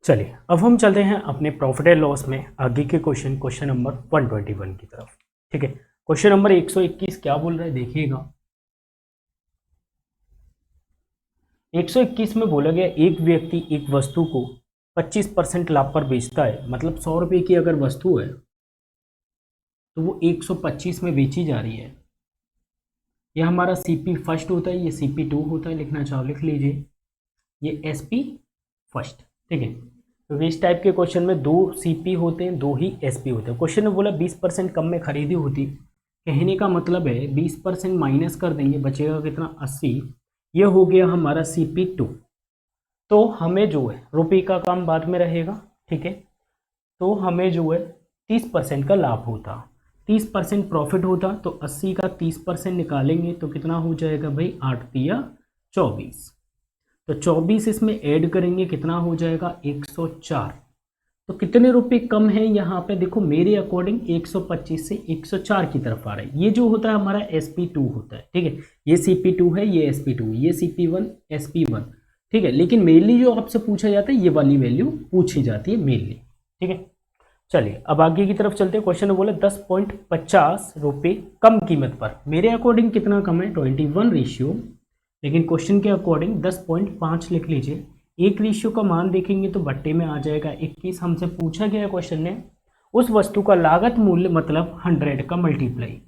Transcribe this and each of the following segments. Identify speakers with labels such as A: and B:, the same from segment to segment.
A: चलिए अब हम चलते हैं अपने प्रॉफिट एंड लॉस में आगे के क्वेश्चन नंबर 121 की तरफ। ठीक है, क्वेश्चन नंबर 121 क्या बोल रहा है देखिएगा। 121 में बोला गया एक व्यक्ति एक वस्तु को 25% लाभ पर बेचता है, मतलब 100 रुपये की अगर वस्तु है तो वो 125 में बेची जा रही है। यह हमारा सीपी फर्स्ट होता है, ये सीपी टू होता है, लिखना चाहो लिख लीजिए, ये एसपी फर्स्ट। ठीक है, क्योंकि इस टाइप के क्वेश्चन में दो सीपी होते हैं, दो ही एसपी होते हैं। क्वेश्चन में बोला 20% कम में खरीदी होती, कहने का मतलब है 20% माइनस कर देंगे, बचेगा कितना 80, ये हो गया हमारा सीपी टू। तो हमें जो है रुपये का काम बाद में रहेगा। ठीक है, तो हमें जो है 30% का लाभ होता, 30% प्रॉफिट होता, तो 80 का 30% निकालेंगे तो कितना हो जाएगा भाई 8 तिया 24, तो 24 इसमें ऐड करेंगे कितना हो जाएगा 104। तो कितने रुपए कम है यहाँ पे देखो, मेरे अकॉर्डिंग 125 से 104 की तरफ आ रहा है। ये जो होता है हमारा SP2 होता है। ठीक है, ये CP2 है, ये SP2, ये CP1 SP1। ठीक है, लेकिन मेनली जो आपसे पूछा जाता है ये वाली वैल्यू पूछी जाती है मेनली। ठीक है, चलिए अब आगे की तरफ चलते हैं। क्वेश्चन में बोले 10.50 रुपये कम कीमत पर, मेरे अकॉर्डिंग कितना कम है 21 रेशियो, लेकिन क्वेश्चन के अकॉर्डिंग 10.5 लिख लीजिए। एक रेशियो का मान देखेंगे तो बट्टे में आ जाएगा 21। हमसे पूछा गया क्वेश्चन ने उस वस्तु का लागत मूल्य मतलब 100 का मल्टीप्लाई,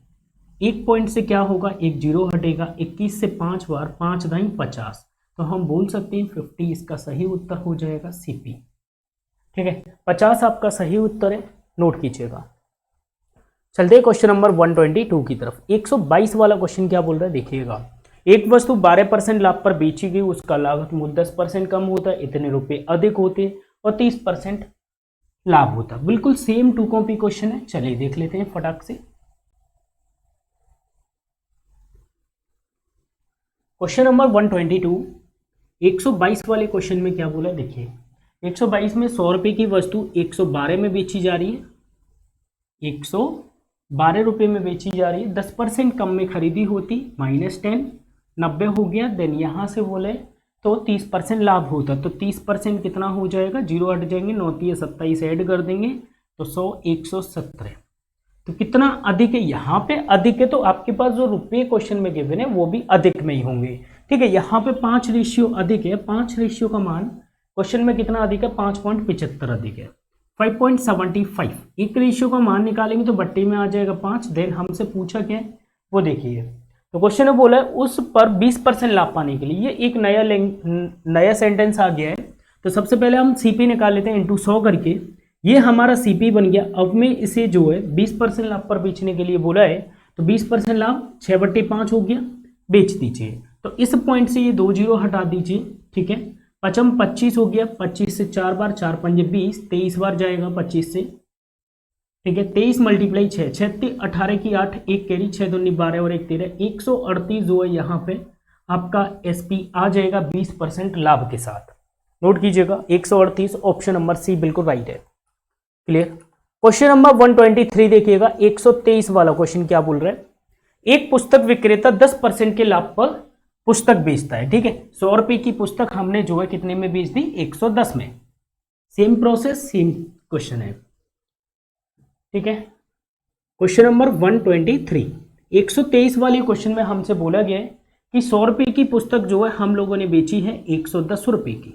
A: एक पॉइंट से क्या होगा एक जीरो हटेगा, 21 से 5 बार 5 दाई 50, तो हम बोल सकते हैं 50 इसका सही उत्तर हो जाएगा सीपी। ठीक है, 50 आपका सही उत्तर है, नोट कीजिएगा। चलते हैं क्वेश्चन नंबर 122 की तरफ। 122 वाला क्वेश्चन क्या बोल रहा है देखिएगा। एक वस्तु 12% लाभ पर बेची गई, उसका लागत मूल्य 10% कम होता है, इतने रुपए अधिक होते और 30% लाभ होता। बिल्कुल सेम टू कॉपी क्वेश्चन है, चलिए देख लेते हैं फटाक से। क्वेश्चन नंबर 122, 122 वाले क्वेश्चन में क्या बोला देखिए। 122 में 100 रुपए की वस्तु 112 में बेची जा रही है, 112 रुपये में बेची जा रही है, 10% कम में खरीदी होती -10, 90 हो गया। देन यहाँ से बोले तो 30% लाभ होता, तो 30% कितना हो जाएगा, जीरो हट जाएंगे, 9 तिया 27 ऐड कर देंगे तो 100 117। तो कितना अधिक है, यहाँ पे अधिक है, तो आपके पास जो रुपये क्वेश्चन में गिवन है वो भी अधिक में ही होंगे। ठीक है, यहाँ पे 5 रेशियो अधिक है, 5 रेशियो का मान क्वेश्चन में कितना अधिक है 5.75 अधिक है, 5.75। एक रेशियो का मान निकालेंगे तो बट्टे में आ जाएगा 5। देन हमसे पूछा क्या है वो देखिए, तो क्वेश्चन में बोला है उस पर 20% लाभ पाने के लिए, ये एक नया सेंटेंस आ गया है। तो सबसे पहले हम सीपी निकाल लेते हैं इंटू 100 करके, ये हमारा सीपी बन गया। अब मैं इसे जो है 20% लाभ पर बेचने के लिए बोला है, तो 20% लाभ 6/5 हो गया, बेच दीजिए। तो इस पॉइंट से ये 2 जीरो हटा दीजिए। ठीक है, 25 हो गया, 25 से 4 बार 4 पंजे 20, 23 बार जाएगा 25 से। ठीक है, 23 मल्टीप्लाई 6, 36 18 की 8, एक कैरी 6 दूनी 12 और एक 13, 138 जो है यहाँ पे आपका एसपी आ जाएगा 20% लाभ के साथ। नोट कीजिएगा 138, ऑप्शन नंबर सी बिल्कुल राइट है। क्लियर। क्वेश्चन नंबर 123 देखिएगा, 123 वाला क्वेश्चन क्या बोल रहा है। एक पुस्तक विक्रेता 10% के लाभ पर पुस्तक बेचता है। ठीक है, 100 रुपये की पुस्तक हमने जो है कितने में बेच दी 110 में। सेम प्रोसेस सेम क्वेश्चन है। ठीक है, क्वेश्चन नंबर 123, 123 वाले क्वेश्चन में हमसे बोला गया है कि 100 रुपये की पुस्तक जो है हम लोगों ने बेची है 110 रुपये की।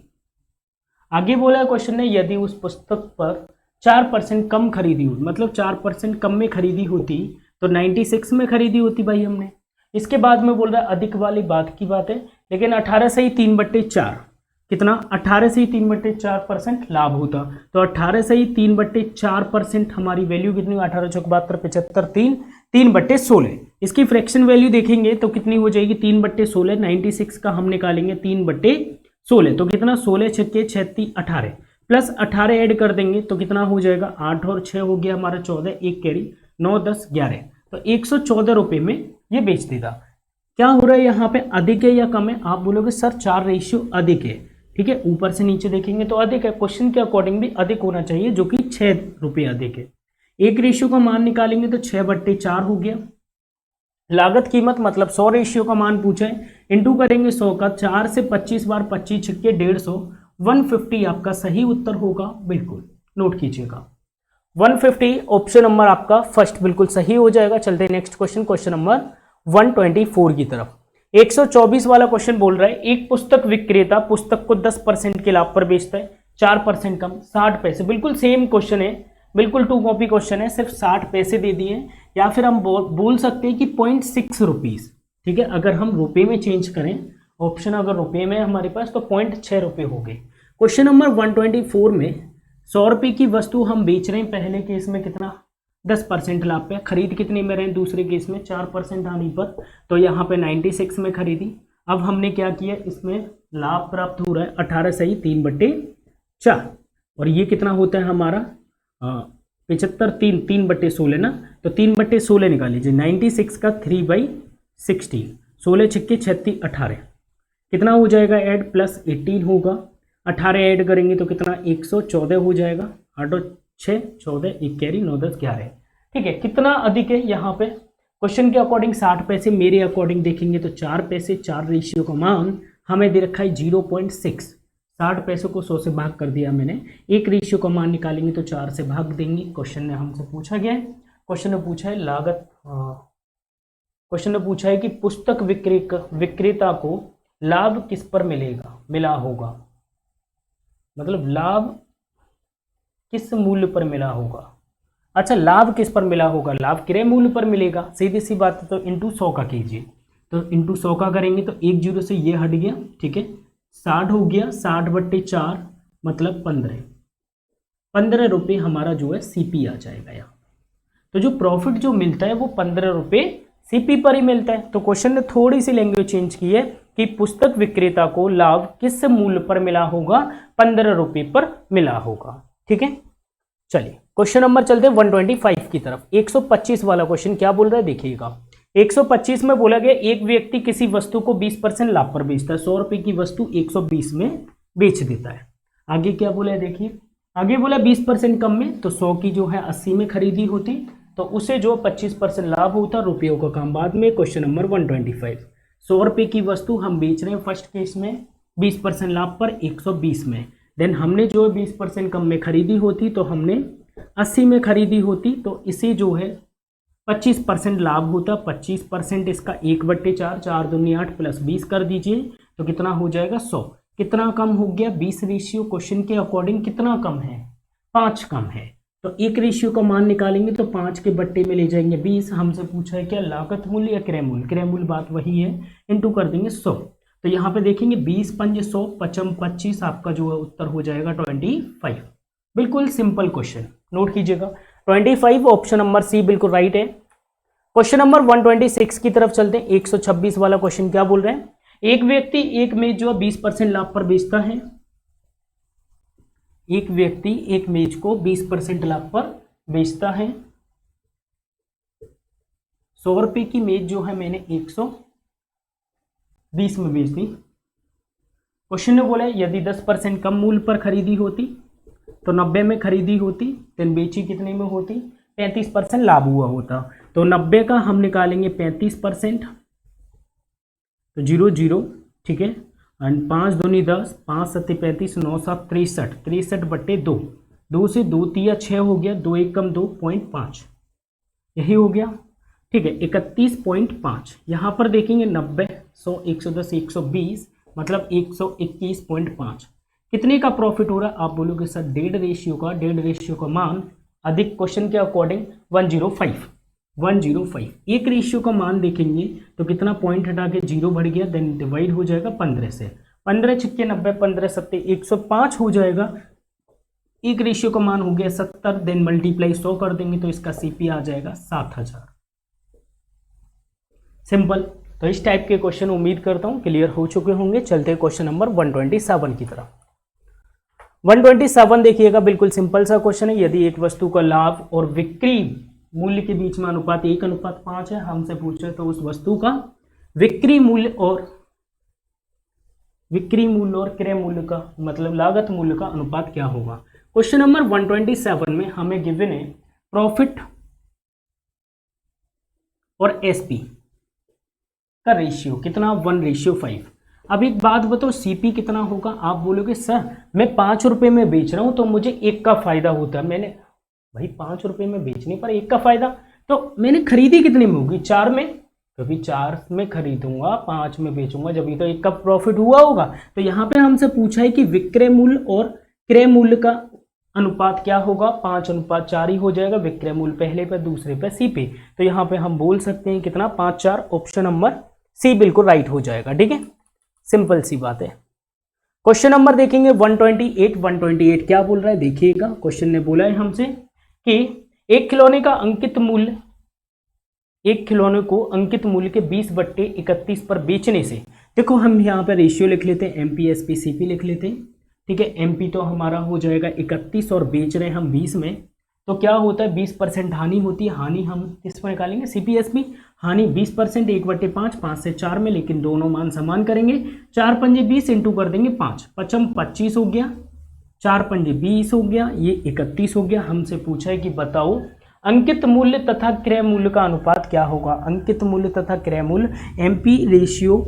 A: आगे बोला है क्वेश्चन ने यदि उस पुस्तक पर 4% कम खरीदी हुई, मतलब 4% कम में खरीदी होती तो 96 में खरीदी होती भाई हमने। इसके बाद में बोल रहा है अधिक वाली बात की बात है, लेकिन 18 से ही 3/4 कितना, 18 से ही 3/4% लाभ होता, तो 18 से ही 3/4% हमारी वैल्यू कितनी, 18 चौक 72 75 3/16। इसकी फ्रैक्शन वैल्यू देखेंगे तो कितनी हो जाएगी 3/16, 96 का हम निकालेंगे 3/16, तो कितना 16 छक्के 36 18 प्लस 18 ऐड कर देंगे तो कितना हो जाएगा 8 और 6 हो गया हमारा 14, एक कैरी 9 10 11, तो 114 रुपये में ये बेच देगा। क्या हो रहा है यहाँ पे, अधिक है या कम है, आप बोलोगे सर 4 रेशियो अधिक है। ठीक है, ऊपर से नीचे देखेंगे तो अधिक है, क्वेश्चन के अकॉर्डिंग भी अधिक होना चाहिए, जो कि 6 रुपये अधिक है। एक रेशियो का मान निकालेंगे तो 6/4 हो गया। लागत कीमत मतलब 100 रेशियो का मान पूछा है, इंटू करेंगे 100 का, 4 से 25 बार 25 छक्के 150 150 आपका सही उत्तर होगा, बिल्कुल नोट कीजिएगा। 150 ऑप्शन नंबर आपका फर्स्ट बिल्कुल सही हो जाएगा। चलते हैं नेक्स्ट क्वेश्चन, क्वेश्चन नंबर 124 की तरफ। 124 वाला क्वेश्चन बोल रहा है, एक पुस्तक विक्रेता पुस्तक को 10% के लाभ पर बेचता है, 4% कम 60 पैसे। बिल्कुल सेम क्वेश्चन है, बिल्कुल 2 कॉपी क्वेश्चन है, सिर्फ 60 पैसे दे दिए। या फिर हम बोल सकते हैं कि 0.6 रुपीज़, ठीक है। अगर हम रुपये में चेंज करें, ऑप्शन अगर रुपये में हमारे पास, तो 0.6 रुपये हो गए। क्वेश्चन नंबर 124 में 100 रुपये की वस्तु हम बेच रहे हैं, पहले केस में कितना 10% लाभ पे, खरीद कितने में रहे दूसरे केस में 4% आने पर, तो यहाँ पे 96 में खरीदी। अब हमने क्या किया, इसमें लाभ प्राप्त हो रहा है 18 सही 3/4, और ये कितना होता है हमारा 75, 3/16 ना, तो 3/16 निकाल लीजिए। 96 का 3/16, 16 छिक्के 36 18, कितना हो जाएगा ऐड, प्लस 18 होगा। 18 ऐड करेंगे तो कितना 114 हो जाएगा। 8 6 14 1 कैरी 9 10 11, ठीक है। कितना अधिक है यहाँ पे, क्वेश्चन के अकॉर्डिंग 60 पैसे, मेरे अकॉर्डिंग देखेंगे तो 4 पैसे। 4 रेशियो का मान हमें दे रखा है 0.6, 60 पैसों को 100 से भाग कर दिया मैंने। एक रेशियो का मान निकालेंगे तो 4 से भाग देंगे। क्वेश्चन ने हमसे पूछा गया है, क्वेश्चन ने पूछा है लागत, क्वेश्चन ने पूछा है कि पुस्तक विक्रेता को लाभ किस पर मिला होगा, मतलब लाभ किस मूल्य पर मिला होगा। अच्छा, लाभ किस पर मिला होगा, लाभ क्रय मूल्य पर मिलेगा, सीधी सी बात है। तो इंटू 100 का कीजिए, तो इंटू 100 का करेंगे तो 1 0 से ये हट गया, ठीक है। 60 हो गया, 60/4 मतलब 15 रुपये हमारा जो है सीपी आ जाएगा यहाँ। तो जो प्रॉफिट जो मिलता है वो 15 रुपये सीपी पर ही मिलता है। तो क्वेश्चन ने थोड़ी सी लैंग्वेज चेंज की है कि पुस्तक विक्रेता को लाभ किस मूल्य पर मिला होगा, 15 रुपये पर मिला होगा, ठीक है। चलिए क्वेश्चन नंबर चलते हैं 125 की तरफ। 125 वाला क्वेश्चन क्या बोल रहा है देखिएगा। 125 में बोला गया, एक व्यक्ति किसी वस्तु को 20% लाभ पर बेचता है, 100 रुपये की वस्तु 120 में बेच देता है। आगे क्या बोला है देखिए, आगे बोला 20% कम में, तो 100 की जो है 80 में खरीदी होती, तो उसे जो 25% लाभ होता, रुपयों का काम बाद में। क्वेश्चन नंबर 125, 100 रुपये की वस्तु हम बेच रहे हैं फर्स्ट केस में 20% लाभ पर 120 में, देन हमने जो 20% कम में खरीदी होती तो हमने 80 में खरीदी होती, तो इसे जो है 25% लाभ होता। 25% इसका 1/4, 4 दूनी 8 प्लस 20 कर दीजिए, तो कितना हो जाएगा 100। कितना कम हो गया 20 रेशियो, क्वेश्चन के अकॉर्डिंग कितना कम है 5 कम है। तो एक रेशियो का मान निकालेंगे तो 5 के बट्टे में ले जाएंगे 20। हमसे पूछा है क्या लागत मूल्य या क्रय मूल्य, क्रय मूल्य बात वही है, इंटू कर देंगे 100। तो यहाँ पे देखेंगे 20 पंज 100 पचम 25, आपका जो है उत्तर हो जाएगा 25। बिल्कुल सिंपल क्वेश्चन, नोट कीजिएगा 25 ऑप्शन नंबर सी बिल्कुल राइट है। क्वेश्चन नंबर 126 की तरफ चलते हैं। 126 वाला क्वेश्चन क्या बोल रहे हैं, एक व्यक्ति एक मेज जो 20% लाभ पर बेचता है, एक व्यक्ति एक मेज को 20% लाभ पर बेचता है। 100 रुपये की मेज जो है मैंने 120 में बेच दी। क्वेश्चन ने बोला यदि 10% कम मूल्य पर खरीदी होती तो 90 में खरीदी होती, देन बेची कितने में होती 35% लाभ हुआ होता। तो 90 का हम निकालेंगे 35%, तो 0 0, ठीक है। एंड 5 दूनी 10, 5 सत्ते 35, 9 7 63, 63/2, 2 से 2 तिया 6 हो गया, 2 1 कम 2.5, यही हो गया, ठीक है। 31.5 यहाँ पर देखेंगे 90 100 110 120 मतलब 121.5, कितने का प्रॉफिट हो रहा है आप बोलोगे सर 1.5 रेशियो का, 1.5 रेशियो का मान अधिक क्वेश्चन के अकॉर्डिंग 105। एक रेशियो का मान देखेंगे तो कितना पॉइंट हटा के 0 बढ़ गया, देन डिवाइड हो जाएगा 15 से, 15 छिक्के 90, 15 सत्ते 105 हो जाएगा। एक रेशियो का मान हो गया 70, देन मल्टीप्लाई 100 कर देंगे तो इसका सीपी आ जाएगा 7000। सिंपल। तो इस टाइप के क्वेश्चन उम्मीद करता हूं क्लियर हो चुके होंगे। चलते हैं क्वेश्चन नंबर 127 की तरफ। 127 देखिएगा, बिल्कुल सिंपल सा क्वेश्चन है। यदि एक वस्तु का लाभ और बिक्री मूल्य के बीच में अनुपात 1:5 है, हमसे पूछे तो उस वस्तु का विक्री मूल्य और क्रय मूल्य का मतलब लागत मूल्य का अनुपात क्या होगा। क्वेश्चन नंबर 127 में हमें गिवन है प्रॉफिट और एसपी का रेशियो कितना 1:5। अब एक बात बताओ, सीपी कितना होगा? आप बोलोगे सर मैं 5 रुपये में बेच रहा हूँ तो मुझे 1 का फायदा होता है। मैंने भाई 5 रुपये में बेचने पर 1 का फायदा, तो मैंने खरीदी कितने में होगी? 4 में, क्योंकि 4 में खरीदूंगा 5 में बेचूंगा जब तो 1 का प्रॉफिट हुआ होगा। तो यहाँ पे हमसे पूछा है कि विक्रय मूल्य और क्रय मूल्य का अनुपात क्या होगा? 5:4 ही हो जाएगा। विक्रय मूल्य पहले पे, दूसरे पे सीपी। तो यहाँ पे हम बोल सकते हैं कितना? 5:4। ऑप्शन नंबर सी बिल्कुल राइट हो जाएगा। ठीक है, सिंपल सी बात है। क्वेश्चन नंबर देखेंगे 128 क्या बोल रहा है देखिएगा। क्वेश्चन ने बोला है हमसे कि एक खिलौने को अंकित मूल्य के 20/31 पर बेचने से, देखो हम यहाँ पर रेशियो लिख लेते हैं, एमपी एसपी सीपी लिख लेते हैं। ठीक है, एमपी तो हमारा हो जाएगा 31 और बेच रहे हैं हम 20 में, तो क्या होता है? 20% हानि होती है। हानि हम किस पर निकालेंगे? सीपीएसपी। हानि 20%, 1/5, 5 से 4 में, लेकिन दोनों मान समान करेंगे। 4 पंजे 20 इंटू कर देंगे 5, 25 हो गया, 4 पंजे 20 हो गया, ये 31 हो गया। हमसे पूछा है कि बताओ अंकित मूल्य तथा क्रय मूल्य का अनुपात क्या होगा? अंकित मूल्य तथा क्रय मूल्य, एमपी रेशियो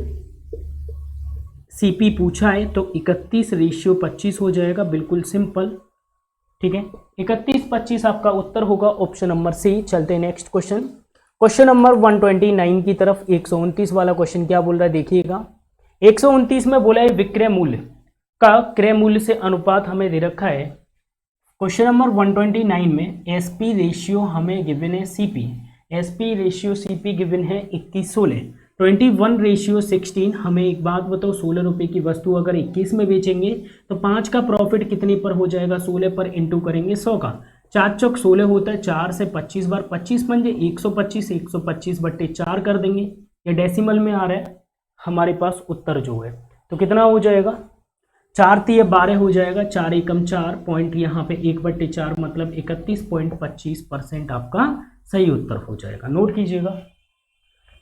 A: सीपी पूछा है, तो 31:25 हो जाएगा, बिल्कुल सिंपल। ठीक है, 31:25 आपका उत्तर होगा, ऑप्शन नंबर सी। चलते हैं नेक्स्ट क्वेश्चन, क्वेश्चन नंबर 129 की तरफ। 129 वाला क्वेश्चन क्या बोल रहा है देखिएगा। 129 में बोला है विक्रय मूल्य का क्रय मूल्य से अनुपात हमें दे रखा है। क्वेश्चन नंबर 129 में एसपी रेशियो हमें गिवन है CP, SP ratio CP given है 21:16, 21:16। हमें एक बात बताओ, 16 रुपये की वस्तु अगर 21 में बेचेंगे तो 5 का प्रॉफिट कितने पर हो जाएगा? 16 पर इंटू करेंगे 100 का, 4 चौक 16 होता है, 4 से 25 बार, 25 पंजे 125, 125/4 कर देंगे। ये डेसिमल में आ रहा है हमारे पास उत्तर जो है, तो कितना हो जाएगा? 4 3 12 हो जाएगा, 4 एकम 4 पॉइंट, यहाँ पे 1/4 मतलब 31.25% आपका सही उत्तर हो जाएगा। नोट कीजिएगा,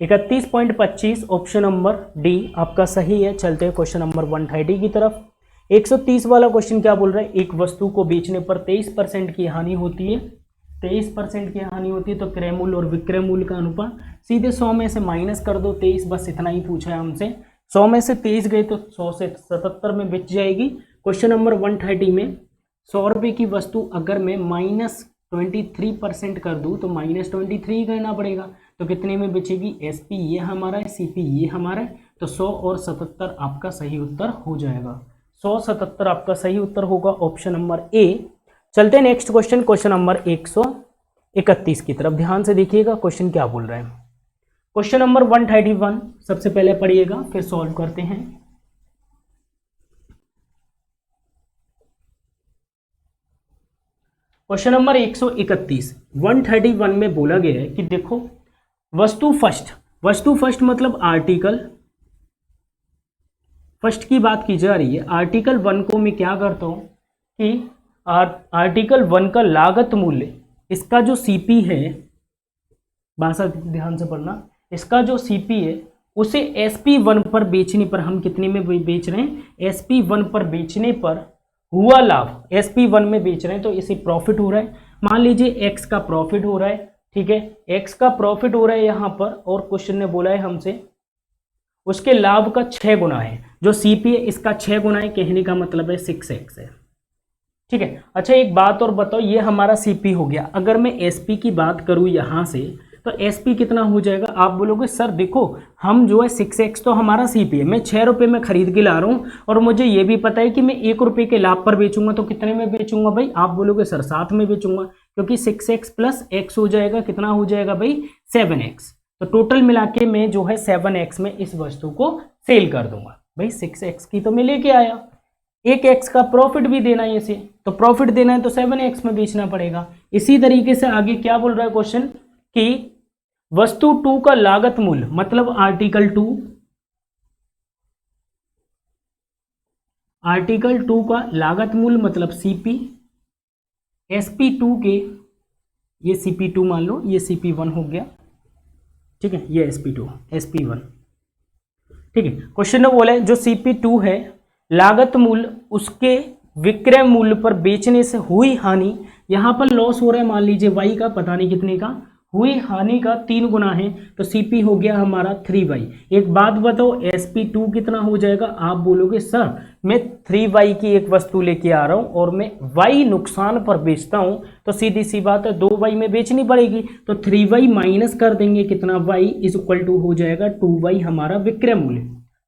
A: 31.25 ऑप्शन नंबर डी आपका सही है। चलते हैं क्वेश्चन नंबर 130 की तरफ। 130 वाला क्वेश्चन क्या बोल रहा है? एक वस्तु को बेचने पर 23% की हानि होती है, 23% की हानि होती है, तो क्रय मूल्य और विक्रय मूल्य का अनुपात सीधे 100 में से माइनस कर दो 23, बस इतना ही पूछा है हमसे। 100 में से 23 गए तो 100 से 77 में बिक जाएगी। क्वेश्चन नंबर 130 में 100 रुपये की वस्तु अगर मैं -23% कर दूँ तो -23 करना पड़ेगा, तो कितने में बेचेगी? एसपी ये हमारा है, सीपी ये हमारा है, तो 100 और 77 आपका सही उत्तर हो जाएगा। 177 आपका सही उत्तर होगा, ऑप्शन नंबर ए। चलते हैं नेक्स्ट क्वेश्चन, क्वेश्चन नंबर 131 की तरफ। ध्यान से देखिएगा क्वेश्चन क्या बोल रहा है। क्वेश्चन नंबर 131 सबसे पहले पढ़िएगा, फिर सॉल्व करते हैं। क्वेश्चन नंबर 131 में बोला गया है कि देखो वस्तु फर्स्ट मतलब आर्टिकल फर्स्ट की बात की जा रही है। आर्टिकल 1 को मैं क्या करता हूं कि आर्टिकल 1 का लागत मूल्य, इसका जो सीपी है, भाषा ध्यान से पढ़ना, इसका जो सीपी है उसे SP1 पर बेचने पर, हम कितने में बेच रहे हैं? SP1 पर बेचने पर हुआ लाभ, SP1 में बेच रहे हैं तो इसे प्रॉफिट हो रहा है। मान लीजिए x का प्रॉफिट हो रहा है, ठीक है, x का प्रॉफिट हो रहा है यहाँ पर, और क्वेश्चन ने बोला है हमसे उसके लाभ का 6 गुना है। जो सीपी है इसका 6 गुना है, कहने का मतलब है 6x है। ठीक है, अच्छा एक बात और बताओ, ये हमारा सीपी हो गया। अगर मैं एसपी की बात करूँ यहाँ से तो एसपी कितना हो जाएगा? आप बोलोगे सर देखो हम जो है 6x तो हमारा सीपी है, मैं 6 रुपये में खरीद के ला रहा हूँ और मुझे ये भी पता है कि मैं 1 रुपये के लाभ पर बेचूंगा, तो कितने में बेचूंगा भाई? आप बोलोगे सर 7 में बेचूंगा, क्योंकि 6x प्लस x हो जाएगा, कितना हो जाएगा भाई? 7x। तो टोटल मिला के मैं जो है 7x में इस वस्तु को सेल कर दूंगा। भाई 6x की तो मैं लेके आया, 1x का प्रॉफिट भी देना है इसे, तो प्रॉफिट देना है तो 7x में बेचना पड़ेगा। इसी तरीके से आगे क्या बोल रहा है क्वेश्चन कि वस्तु 2 का लागत मूल्य मतलब आर्टिकल 2 का लागत मूल्य मतलब सीपी, SP2 के, ये CP2 मान लो, ये CP1 हो गया, ठीक है, ये SP2 SP1, ठीक है। क्वेश्चन में बोला है जो CP2 है लागत मूल्य उसके विक्रय मूल्य पर बेचने से हुई हानि, यहां पर लॉस हो रहा है मान लीजिए y का, पता नहीं कितने का, हुई हानि का 3 गुना है, तो CP हो गया हमारा 3y। एक बात बताओ SP2 कितना हो जाएगा? आप बोलोगे सर मैं 3y की एक वस्तु लेके आ रहा हूं और मैं y नुकसान पर बेचता हूं, तो सीधी सी बात है 2y में बेचनी पड़ेगी, तो 3y माइनस कर देंगे, कितना y इज इक्वल टू हो जाएगा 2y हमारा विक्रय मूल्य,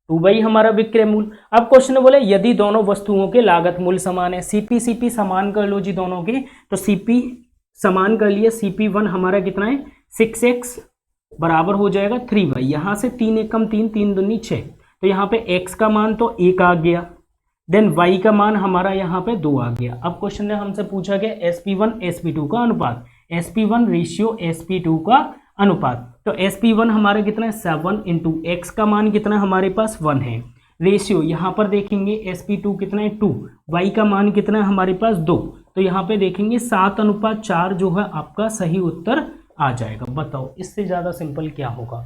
A: 2y हमारा विक्रय मूल्य। अब क्वेश्चन बोले यदि दोनों वस्तुओं के लागत मूल्य समान है, CP समान कर लो जी दोनों के, तो CP समान कर लिए, CP1 हमारा कितना है 6x बराबर हो जाएगा 3y, यहाँ से 3 एकम 3, 3 दूनी 6, तो यहाँ पे x का मान तो 1 आ गया, देन y का मान हमारा यहाँ पे 2 आ गया। अब क्वेश्चन ने हमसे पूछा गया SP1 SP2 का अनुपात, SP1 रेशियो SP2 का अनुपात, तो SP1 हमारा कितना है 7 इंटू x का मान कितना हमारे पास 1 है, रेशियो यहाँ पर देखेंगे SP2 कितना है 2, y का मान कितना है हमारे पास 2, तो यहाँ पे देखेंगे 7:4 जो है आपका सही उत्तर आ जाएगा। बताओ इससे ज्यादा सिंपल क्या होगा?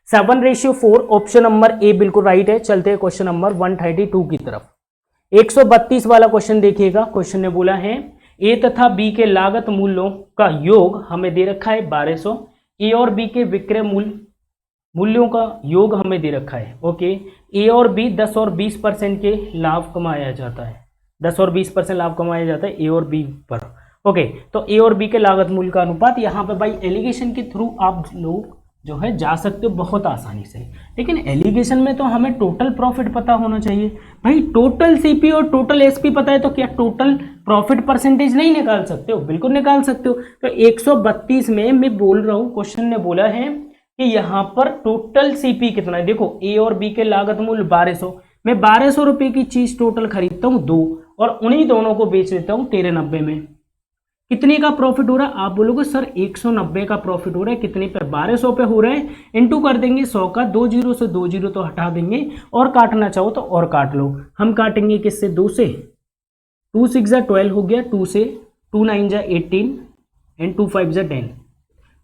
A: 7:4, ऑप्शन नंबर ए बिल्कुल राइट है। चलते हैं क्वेश्चन नंबर 132 की तरफ। 132 वाला क्वेश्चन देखिएगा। क्वेश्चन ने बोला है ए तथा बी के लागत मूल्यों का योग हमें दे रखा है 1200, ए और बी के विक्रय मूल्यों का योग हमें दे रखा है। ओके, ए और बी 10 और 20% के लाभ कमाया जाता है, 10 और 20% लाभ कमाया जाता है ए और बी पर। ओके, तो ए और बी के लागत मूल्य का अनुपात, यहाँ पे भाई एलिगेशन के थ्रू आप लोग जो है जा सकते हो बहुत आसानी से, लेकिन एलिगेशन में तो हमें टोटल प्रॉफिट पता होना चाहिए। भाई टोटल सीपी और टोटल एसपी पता है तो क्या टोटल प्रॉफिट परसेंटेज नहीं निकाल सकते हो? बिल्कुल निकाल सकते हो। तो 132 में मैं बोल रहा हूँ, क्वेश्चन ने बोला है कि यहाँ पर टोटल सीपी कितना है। देखो ए और बी के लागत मूल्य 1200, मैं 1200 रुपये की चीज टोटल खरीदता हूँ 2 और उन्हीं दोनों को बेच देता हूँ 1390 में। कितने का प्रॉफिट हो रहा है? आप बोलोगे सर 190 का प्रॉफिट हो रहा है, कितने पे? 1200 पे हो रहा है, इनटू कर देंगे 100 का, 2 जीरो से 2 जीरो तो हटा देंगे, और काटना चाहो तो और काट लो। हम काटेंगे किससे? 2 से, 2 6 जा 12 हो गया, 2 से 2 9 जा 18 एंड 2 5 जा 10,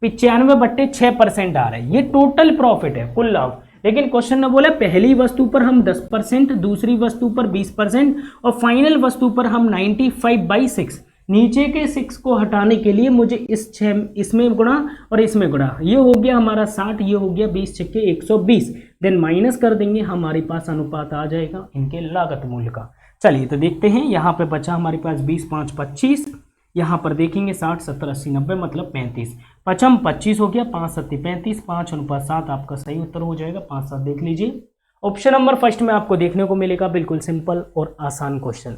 A: 95/6% आ रहा है। ये टोटल प्रॉफिट है, कुल लाभ। लेकिन क्वेश्चन ने बोला पहली वस्तु पर हम 10%, दूसरी वस्तु पर 20% और फाइनल वस्तु पर हम 95/6। नीचे के 6 को हटाने के लिए मुझे इस 6 इसमें गुणा और इसमें गुणा, ये हो गया हमारा 60, ये हो गया 20 छक्के 120, देन माइनस कर देंगे, हमारे पास अनुपात आ जाएगा इनके लागत मूल्य का। चलिए तो देखते हैं, यहाँ पे बचा हमारे पास 20 5 25, यहाँ पर देखेंगे 60 70 80 90 मतलब 35, 5 25 हो गया, 5 7 35, 5:7 आपका सही उत्तर हो जाएगा। 5 7 देख लीजिए। ऑप्शन नंबर फर्स्ट में आपको देखने को मिलेगा बिल्कुल सिंपल और आसान क्वेश्चन।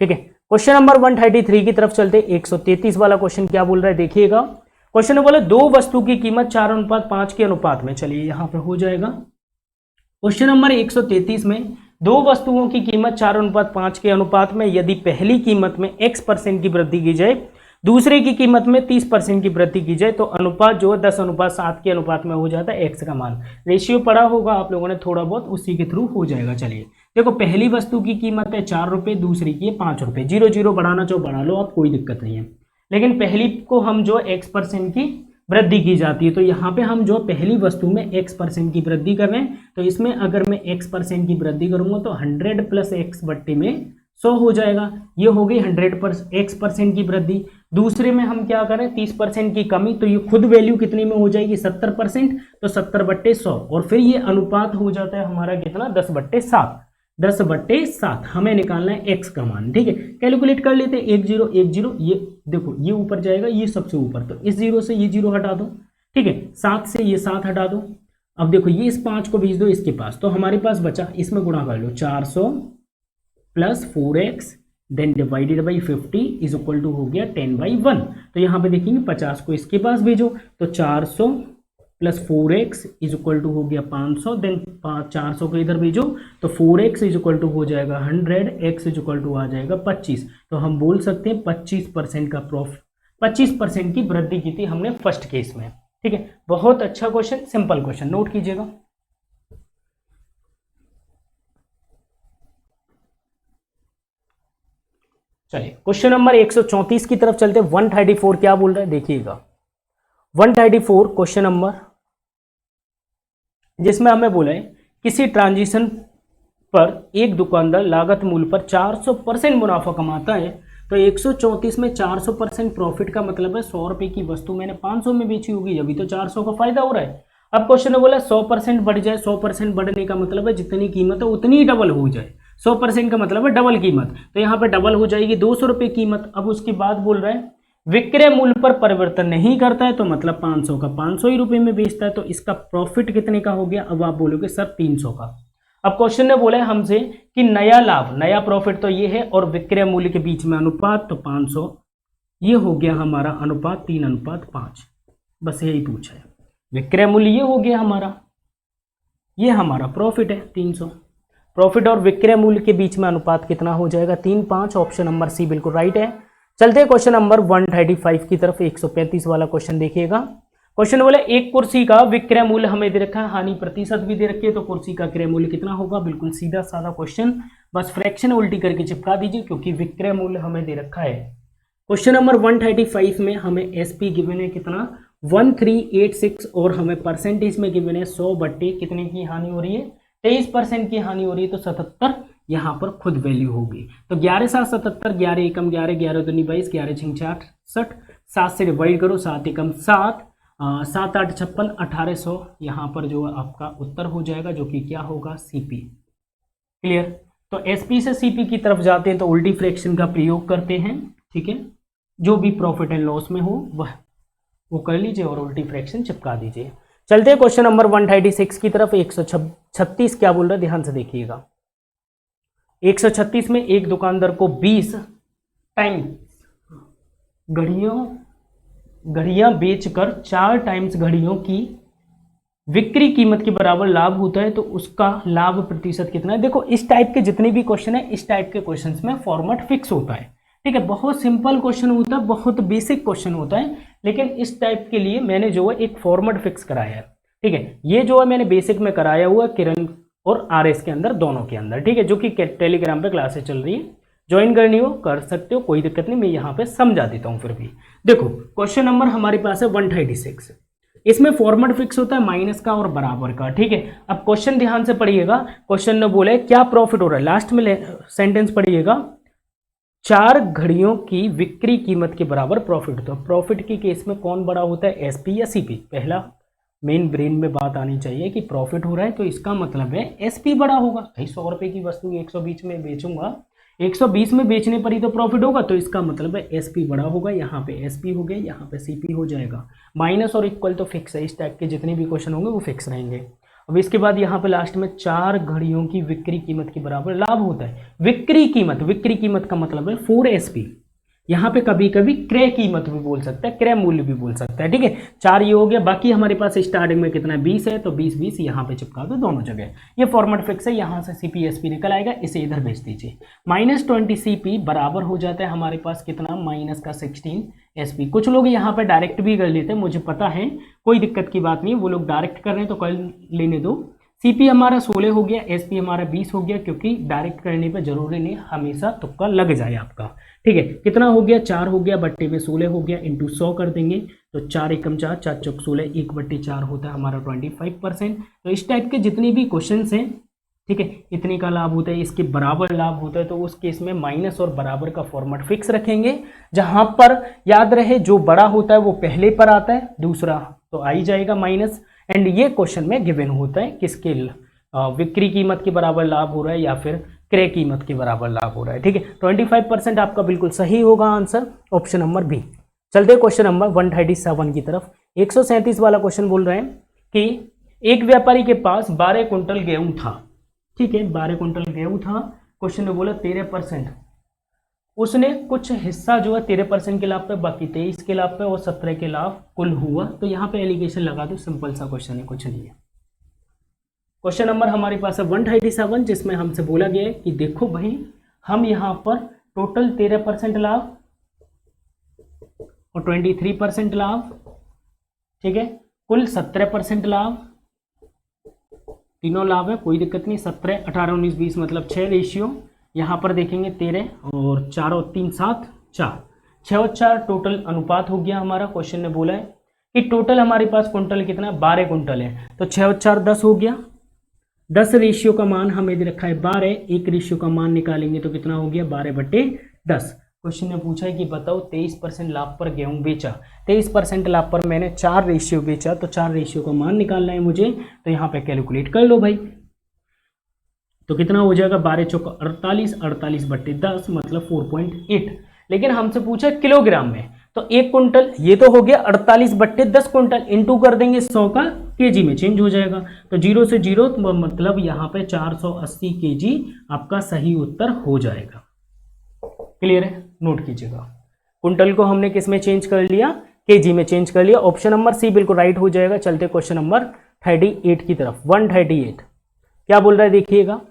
A: ठीक है, क्वेश्चन नंबर 133 की तरफ चलते। 133 वाला क्वेश्चन क्या बोल रहा है देखिएगा। क्वेश्चन ने बोला दो वस्तु की कीमत 4:5 के अनुपात में। चलिए यहाँ पे हो जाएगा। क्वेश्चन नंबर 133 में दो वस्तुओं की कीमत 4:5 के अनुपात में यदि पहली कीमत में x% की वृद्धि की जाए, दूसरे की कीमत में 30% की वृद्धि की जाए, तो अनुपात जो है 10:7 के अनुपात में हो जाता है x का मान। रेशियो पढ़ा होगा आप लोगों ने थोड़ा बहुत, उसी के थ्रू हो जाएगा। चलिए देखो, पहली वस्तु की कीमत है 4 रुपये, दूसरी की है 5 रुपये। 0 0 बढ़ाना चाहो बढ़ा लो आप, कोई दिक्कत नहीं है। लेकिन पहली को हम जो x% की वृद्धि की जाती है, तो यहाँ पे हम जो पहली वस्तु में x% की वृद्धि कर रहे हैं, तो इसमें अगर मैं x% की वृद्धि करूंगा तो 100 + x बट्टे में 100 हो जाएगा। ये हो गई 100% की वृद्धि। दूसरे में हम क्या करें, 30% की कमी, तो ये खुद वैल्यू कितनी में हो जाएगी 70%, तो 70/100, और फिर ये अनुपात हो जाता है हमारा कितना 10/7। 10/7 हमें निकालना है x का मान। ठीक है, कैलकुलेट कर लेते हैं। 1 0 1 0, ये देखो ये ऊपर जाएगा, ये सबसे ऊपर, तो इस 0 से ये 0 हटा दो। ठीक है, 7 से ये 7 हटा दो। अब देखो ये इस 5 को भेज दो इसके पास, तो हमारे पास बचा, इसमें गुणा कर लो, 400 + 4x then divided by 50 is equal to हो गया 10/1। तो यहाँ पे देखेंगे 50 को इसके पास भेजो, तो 400 + 4x इज इक्वल टू हो गया 500, देन 400 को इधर भेजो, तो 4x इज इक्वल टू हो जाएगा 100, x इज इक्वल टू आ जाएगा 25। तो हम बोल सकते हैं 25% का प्रॉफिट, 25% की वृद्धि की थी हमने फर्स्ट केस में। ठीक है, बहुत अच्छा क्वेश्चन, सिंपल क्वेश्चन, नोट कीजिएगा। चलिए क्वेश्चन नंबर 134 की तरफ चलते। 134 क्या बोल रहा है देखिएगा। 134 क्वेश्चन नंबर, जिसमें हमें बोला है किसी ट्रांजिशन पर एक दुकानदार लागत मूल्य पर 400% मुनाफा कमाता है, तो 134 में 400% प्रॉफिट का मतलब है 100 रुपये की वस्तु मैंने 500 में बेची होगी, अभी तो 400 का फायदा हो रहा है। अब क्वेश्चन ने बोला 100% बढ़ जाए, 100% बढ़ने का मतलब है जितनी कीमत है उतनी ही डबल हो जाए, 100% का मतलब है डबल कीमत, तो यहाँ पे डबल हो जाएगी 200 रुपये कीमत। अब उसके बाद बोल रहा है विक्रय मूल्य पर परिवर्तन नहीं करता है, तो मतलब 500 का 500 ही रुपये में बेचता है, तो इसका प्रॉफिट कितने का हो गया। अब आप बोलोगे सर 300 का। अब क्वेश्चन ने बोला है हमसे कि नया लाभ, नया प्रॉफिट तो ये है और विक्रय मूल्य के बीच में अनुपात, तो 500, ये हो गया हमारा अनुपात 3:5, बस यही पूछा है। विक्रय मूल्य ये हो गया हमारा, ये हमारा प्रॉफिट है 300। प्रॉफिट और विक्रय मूल्य के बीच में अनुपात कितना हो जाएगा 3:5। ऑप्शन नंबर सी बिल्कुल राइट है। चलते हैं क्वेश्चन नंबर 135 की तरफ। 135 वाला क्वेश्चन देखिएगा। क्वेश्चन बोले एक कुर्सी का विक्रय मूल्य हमें दे रखा है, हानि प्रतिशत भी दे रखी है, तो कुर्सी का क्रय मूल्य कितना होगा। बिल्कुल सीधा साधा क्वेश्चन, बस फ्रैक्शन उल्टी करके चिपका दीजिए क्योंकि विक्रय मूल्य हमें दे रखा है। क्वेश्चन नंबर 135 में हमें एसपी गिवन है कितना 1386 और हमें परसेंटेज में गिवन है 100 बट्टे कितने की हानि हो रही है 23% की हानि हो रही है, तो 77 यहाँ पर खुद वैल्यू होगी। तो 11 7 77, 11 एकम 11, 11 दूनी 22, 11 छिंग 66, 7 से डिवाइड करो, 7 एकम 7, 7 8 56, 1800 यहाँ पर जो आपका उत्तर हो जाएगा, जो कि क्या होगा सीपी। क्लियर। तो एसपी से सीपी की तरफ जाते हैं तो उल्टी फ्रैक्शन का प्रयोग करते हैं, ठीक है। जो भी प्रॉफिट एंड लॉस में हो वह वो कर लीजिए और उल्टी फ्रैक्शन चिपका दीजिए। चलते हैं क्वेश्चन नंबर 136 की तरफ। 136 क्या बोल रहा है ध्यान से देखिएगा। 136 में एक दुकानदार को 20 टाइम घड़ियां बेचकर 4 टाइम्स घड़ियों की विक्री कीमत के बराबर लाभ होता है, तो उसका लाभ प्रतिशत कितना है। देखो इस टाइप के जितने भी क्वेश्चन है, इस टाइप के क्वेश्चंस में फॉर्मेट फिक्स होता है, ठीक है। बहुत सिंपल क्वेश्चन होता है, बहुत बेसिक क्वेश्चन होता है, लेकिन इस टाइप के लिए मैंने जो है एक फॉर्मेट फिक्स कराया है, ठीक है। ये जो है मैंने बेसिक में कराया हुआ किरण और आरएस के अंदर, दोनों के अंदर, ठीक है, जो कि टेलीग्राम पे क्लासेस चल रही है, ज्वाइन करनी हो कर सकते हो, कोई दिक्कत नहीं, मैं यहाँ पे समझा देता हूँ। फिर भी देखो क्वेश्चन नंबर हमारे पास है 136, इसमें फॉर्मेट फिक्स होता है माइनस का और बराबर का, ठीक है। अब क्वेश्चन ध्यान से पढ़िएगा। क्वेश्चन ने बोले क्या प्रॉफिट हो रहा है, लास्ट में सेंटेंस पढ़िएगा, 4 घड़ियों की बिक्री कीमत के बराबर प्रॉफिट। तो प्रॉफिट के केस में कौन बड़ा होता है, एसपी या सीपी। पहला मेन ब्रेन में बात आनी चाहिए कि प्रॉफिट हो रहा है तो इसका मतलब है एसपी बड़ा होगा। भाई 100 रुपये की वस्तु 120 में बेचूंगा, 120 में बेचने पर ही तो प्रॉफिट होगा, तो इसका मतलब है एसपी बड़ा होगा। यहाँ पे एसपी हो गया, यहाँ पे सीपी हो जाएगा। माइनस और इक्वल तो फिक्स है, इस टाइप के जितने भी क्वेश्चन होंगे वो फिक्स रहेंगे। अब इसके बाद यहाँ पे लास्ट में 4 घड़ियों की बिक्री कीमत के बराबर लाभ होता है। बिक्री कीमत का मतलब है 4 एसपी। यहाँ पे कभी कभी क्रय कीमत भी बोल सकता है, क्रय मूल्य भी बोल सकता है, ठीक है। 4 ये हो गया। बाकी हमारे पास स्टार्टिंग में कितना है 20 है, तो 20 यहाँ पे चिपका दो दोनों जगह। ये फॉर्मेट फिक्स है, यहाँ से सीपी एसपी निकल आएगा, इसे इधर भेज दीजिए। -20 सीपी बराबर हो जाता है हमारे पास कितना, माइनस का 16 एसपी। कुछ लोग यहाँ पे डायरेक्ट भी कर लेते हैं, मुझे पता है, कोई दिक्कत की बात नहीं, वो लोग डायरेक्ट कर रहे हैं तो कर लेने दो। सीपी हमारा 16 हो गया, एसपी हमारा 20 हो गया, क्योंकि डायरेक्ट करने पे जरूरी नहीं हमेशा तुक्का लग जाए आपका, ठीक है। कितना हो गया, 4 हो गया, बट्टे में 16 हो गया, इंटू 100 कर देंगे, तो 4 एकम 4, 4 चौक 16, 1/4 होता है हमारा 25%। तो इस टाइप के जितने भी क्वेश्चन हैं, ठीक है, इतने का लाभ होता है, इसके बराबर लाभ होता है, तो उस केस में माइनस और बराबर का फॉर्मेट फिक्स रखेंगे। जहां पर याद रहे जो बड़ा होता है वो पहले पर आता है, दूसरा तो आ ही जाएगा माइनस। एंड ये क्वेश्चन में गिवन होता है किसके विक्री कीमत के बराबर लाभ हो रहा है या फिर क्रय कीमत के बराबर लाभ हो रहा है, ठीक है। 25% आपका बिल्कुल सही होगा आंसर, ऑप्शन नंबर बी। चलते क्वेश्चन नंबर 137 की तरफ। 137 वाला क्वेश्चन बोल रहे हैं कि एक व्यापारी के पास 12 कुंटल गेहूं था, ठीक है, 12 कुंटल गेहूं था। क्वेश्चन ने बोला 13%, उसने कुछ हिस्सा जो है 13% के लाभ पे, बाकी 23 के लाभ पे और 17 के लाभ कुल हुआ। तो यहाँ पे एलिगेशन लगा दो, सिंपल सा क्वेश्चन है, कुछ नहीं है। क्वेश्चन नंबर हमारे पास है 137, जिसमें हमसे बोला गया है कि देखो भाई हम यहाँ पर टोटल 13% लाभ और 23% लाभ, ठीक है, कुल 17% लाभ, तीनों लाभ है, कोई दिक्कत नहीं। 17, 18, 19, 20 मतलब 6 रेशियो। यहाँ पर देखेंगे 13 और 4 और 3 7, 4, 6 और 4 टोटल अनुपात हो गया हमारा। क्वेश्चन ने बोला है कि टोटल हमारे पास कुंटल कितना, 12 कुंटल है, तो 6 और 4 10 हो गया। 10 रेशियो का मान हमें दे रखा है 12, 1 रेशियो का मान निकालेंगे तो कितना हो गया 12/10। क्वेश्चन ने पूछा है कि बताओ 23% लाभ पर गेहूं बेचा, 23% लाभ पर मैंने 4 रेशियो बेचा, तो 4 रेशियो का मान निकालना है मुझे। तो यहाँ पे कैलकुलेट कर लो भाई, तो कितना हो जाएगा 12 चौका 48, 48/10 मतलब 4.8। लेकिन हमसे पूछा किलोग्राम में, तो 1 कुंटल ये तो हो गया 48/10 कुंटल, इंटू कर देंगे 100 का केजी में चेंज हो जाएगा। तो 0 से 0 मतलब यहाँ पे 480 केजी आपका सही उत्तर हो जाएगा। क्लियर है, नोट कीजिएगा। कुंटल को हमने किस में चेंज कर लिया, केजी में चेंज कर लिया। ऑप्शन नंबर सी बिल्कुल राइट हो जाएगा। चलते क्वेश्चन नंबर 38 की तरफ। 138 क्या बोल रहा है देखिएगा।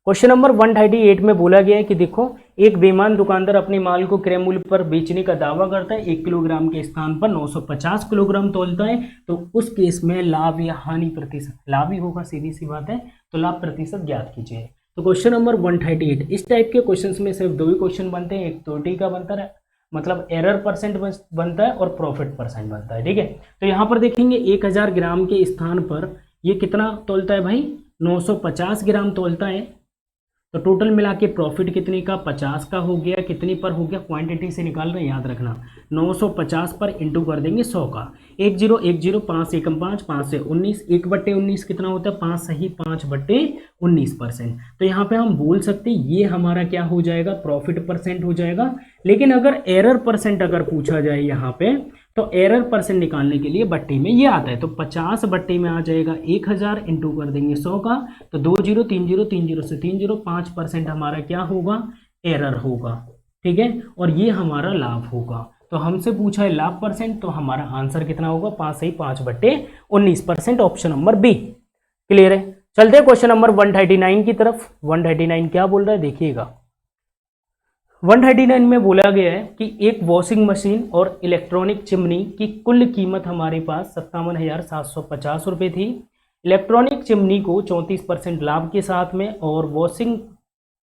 A: क्वेश्चन नंबर 138 में बोला गया है कि देखो, एक बेईमान दुकानदार अपने माल को क्रय मूल्य पर बेचने का दावा करता है, 1 किलोग्राम के स्थान पर 950 किलोग्राम तोलता है, तो उस केस में लाभ या हानि प्रतिशत, लाभ ही होगा सीधी सी बात है, तो लाभ प्रतिशत ज्ञात कीजिए। तो क्वेश्चन नंबर 138, इस टाइप के क्वेश्चन में सिर्फ 2 ही क्वेश्चन बनते हैं, एक त्रुटि का बनता है मतलब एरर परसेंट बनता है और प्रॉफिट परसेंट बनता है। ठीक है, तो यहाँ पर देखेंगे 1000 ग्राम के स्थान पर ये कितना तोलता है भाई, 950 ग्राम तोलता है। तो टोटल मिला के प्रॉफिट कितने का, 50 का हो गया, कितने पर हो गया, क्वांटिटी से निकाल रहे हैं याद रखना, 950 पर इंटू कर देंगे 100 का, 1010 5 एकम 5 5 से 19, 1/19 कितना होता है, 5 सही 5/19%। तो यहाँ पे हम बोल सकते हैं ये हमारा क्या हो जाएगा, प्रॉफिट परसेंट हो जाएगा। लेकिन अगर एरर परसेंट अगर पूछा जाए यहाँ पे, तो एरर परसेंट निकालने के लिए बट्टी में ये आता है, तो 50 बट्टी में आ जाएगा 1000 इंटू कर देंगे 100 का, तो 20 30 30 से 30 5% हमारा क्या होगा, एरर होगा। ठीक है, और ये हमारा लाभ होगा। तो हमसे पूछा है लाभ परसेंट, तो हमारा आंसर कितना होगा, 5 सही 5/19%, ऑप्शन नंबर बी। क्लियर है, चलते हैं क्वेश्चन नंबर 139 की तरफ। 139 क्या बोल रहा है देखिएगा। 139 में बोला गया है कि एक वॉशिंग मशीन और इलेक्ट्रॉनिक चिमनी की कुल कीमत हमारे पास 57,750 रुपये थी। इलेक्ट्रॉनिक चिमनी को 34% लाभ के साथ में और वॉशिंग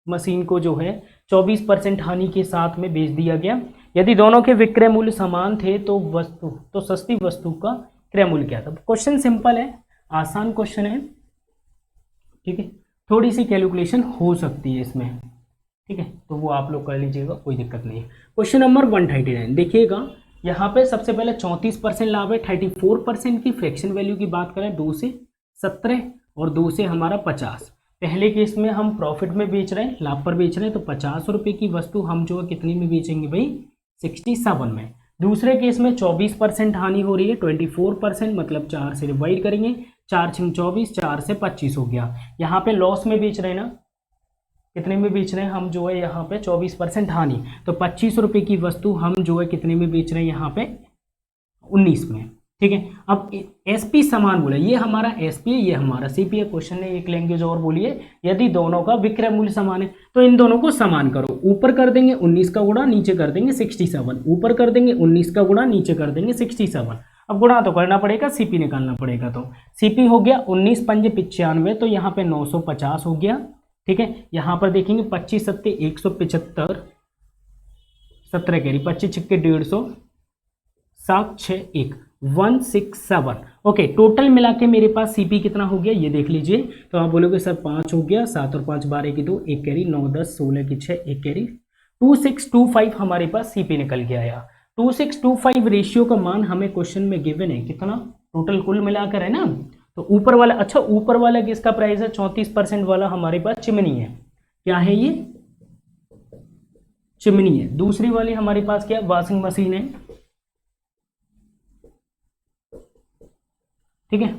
A: मशीन को जो है 24% हानि के साथ में बेच दिया गया। यदि दोनों के विक्रय मूल्य समान थे तो सस्ती वस्तु का क्रय मूल्य क्या था। क्वेश्चन सिंपल है, आसान क्वेश्चन है। ठीक है, थोड़ी सी कैलकुलेशन हो सकती है इसमें। ठीक है, तो वो आप लोग कर लीजिएगा, कोई दिक्कत नहीं है। क्वेश्चन नंबर 139 देखिएगा, यहाँ पे सबसे पहले 34% लाभ है, 34% की फ्रैक्शन वैल्यू की बात करें 2 से 17 और 2 से हमारा 50। पहले केस में हम प्रॉफिट में बेच रहे हैं, लाभ पर बेच रहे हैं, तो 50 रुपये की वस्तु हम जो है कितनी में बेचेंगे भाई, 67 में। दूसरे केस में 24% हानि हो रही है, 24% मतलब 4 से डिवाइड करेंगे, 4 × 24, 4 से 25 हो गया। यहाँ पे लॉस में बेच रहे हैं ना, कितने में बेच रहे हैं हम जो है यहाँ पे 24% हानि, तो 25 रुपये की वस्तु हम जो है कितने में बेच रहे हैं यहाँ पे 19 में। ठीक है, अब एसपी समान बोला, ये हमारा एसपी है, ये हमारा सीपी है। क्वेश्चन ने एक लैंग्वेज और बोली है, यदि दोनों का विक्रय मूल्य समान है तो इन दोनों को समान करो। ऊपर कर देंगे 19 का गुणा, नीचे कर देंगे 67, ऊपर कर देंगे 19 का गुणा, नीचे कर देंगे 67। अब गुणा तो करना पड़ेगा, सीपी निकालना पड़ेगा। तो सीपी हो गया 19 पंजे 95, तो यहाँ पे 950 हो गया। ठीक है, यहाँ पर देखेंगे 25 सत्ते 175, 17 कैरी 25 छक्के 150, 7 6 1 167। ओके, टोटल मिला के मेरे पास सीपी कितना हो गया ये देख लीजिए। तो आप बोलोगे सर 5 हो गया, 7 और 5 12 की 2, 1 कैरी 9 10 16 की 6, 1 कैरी 2625 हमारे पास सीपी निकल के आया। 2625 रेशियो का मान हमें क्वेश्चन में गिवन है, कितना टोटल कुल मिलाकर है ना। तो ऊपर वाला, अच्छा ऊपर वाला किसका प्राइस है, 34% वाला हमारे पास चिमनी है। क्या है ये, चिमनी है। दूसरी वाली हमारे पास क्या, वॉशिंग मशीन है। ठीक है,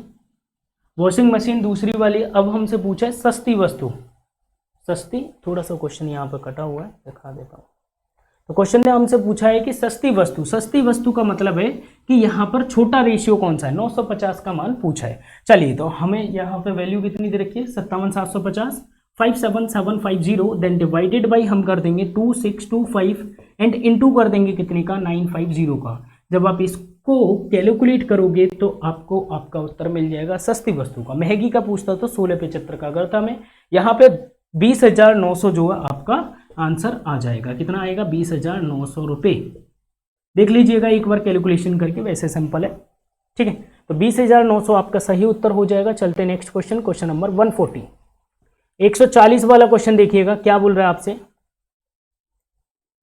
A: वॉशिंग मशीन दूसरी वाली। अब हमसे पूछा है सस्ती वस्तु, सस्ती, थोड़ा सा क्वेश्चन यहाँ पे कटा हुआ है, दिखा देता हूँ। तो क्वेश्चन ने हमसे पूछा है कि सस्ती वस्तु, सस्ती वस्तु का मतलब है कि यहाँ पर छोटा रेशियो कौन सा है, 950 का मान पूछा है। चलिए, तो हमें यहाँ पे वैल्यू कितनी दे रखी है, 57,750, 57750, देन डिवाइडेड बाई हम कर देंगे 2625 एंड इनटू कर देंगे कितने का, 950 का। जब आप इसको कैलकुलेट करोगे तो आपको आपका उत्तर मिल जाएगा सस्ती वस्तु का। महंगी का पूछता तो 1675 का करता मैं। यहाँ पे 20,900 जो है आपका आंसर आ जाएगा। कितना आएगा, 20,900 रुपये। देख लीजिएगा एक बार कैलकुलेशन करके, वैसे सिंपल है। ठीक है, तो 20,900 आपका सही उत्तर हो जाएगा। चलते नेक्स्ट क्वेश्चन, क्वेश्चन नंबर 140। 140 वाला क्वेश्चन देखिएगा, क्या बोल रहा है आपसे,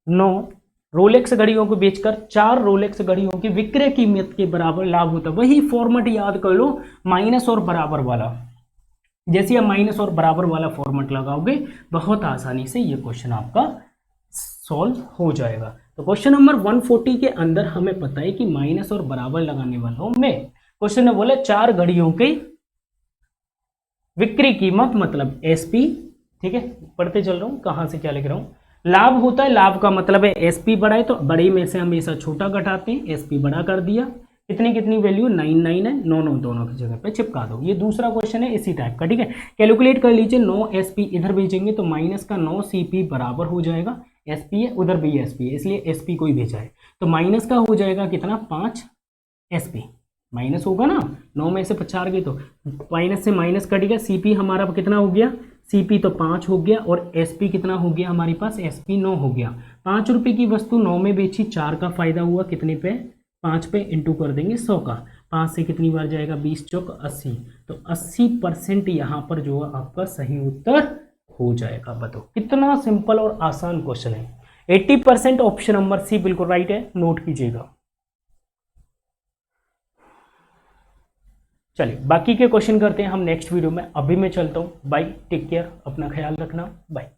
A: 9 रोलेक्स घड़ियों को बेचकर 4 रोलेक्स घड़ियों की विक्रय कीमत के बराबर लाभ होता है। वही फॉर्मेट याद कर लो, माइनस और बराबर वाला। जैसे आप माइनस और बराबर वाला फॉर्मेट लगाओगे बहुत आसानी से ये क्वेश्चन आपका सॉल्व हो जाएगा। तो क्वेश्चन नंबर 140 के अंदर हमें पता है कि माइनस और बराबर लगाने वालों में क्वेश्चन ने बोला 4 घड़ियों की विक्रय कीमत मतलब एसपी, ठीक है, पढ़ते चल रहा हूं कहां से क्या लिख रहा हूं। लाभ होता है, लाभ का मतलब है एसपी बड़ा है तो बड़े में से हमेशा छोटा घटाते हैं, एसपी बड़ा कर दिया। कितनी कितनी वैल्यू 99 है, 9 दोनों की जगह पे चिपका दो। ये दूसरा क्वेश्चन है इसी टाइप का, ठीक है। कैलकुलेट कर लीजिए, 9 एसपी इधर भेजेंगे तो माइनस का 9 सीपी बराबर हो जाएगा, एसपी है उधर भी एसपी है इसलिए एसपी को ही भेजा है। तो माइनस का हो जाएगा कितना 5 एसपी, माइनस होगा ना, 9 में से 4 गए तो माइनस से माइनस कटेगा, सीपी हमारा कितना हो गया, सीपी तो 5 हो गया और एसपी कितना हो गया हमारे पास, एसपी 9 हो गया। 5 रुपये की वस्तु 9 में बेची, 4 का फायदा हुआ, कितने पे 5 पे इंटू कर देंगे 100 का, 5 से कितनी बार जाएगा 20 चौक 80, तो 80% यहाँ पर जो है आपका सही उत्तर हो जाएगा। बताओ कितना सिंपल और आसान क्वेश्चन है। 80% ऑप्शन नंबर सी बिल्कुल राइट है, नोट कीजिएगा। चलिए बाकी के क्वेश्चन करते हैं हम नेक्स्ट वीडियो में। अभी मैं चलता हूँ, बाय, टेक केयर, अपना ख्याल रखना, बाय।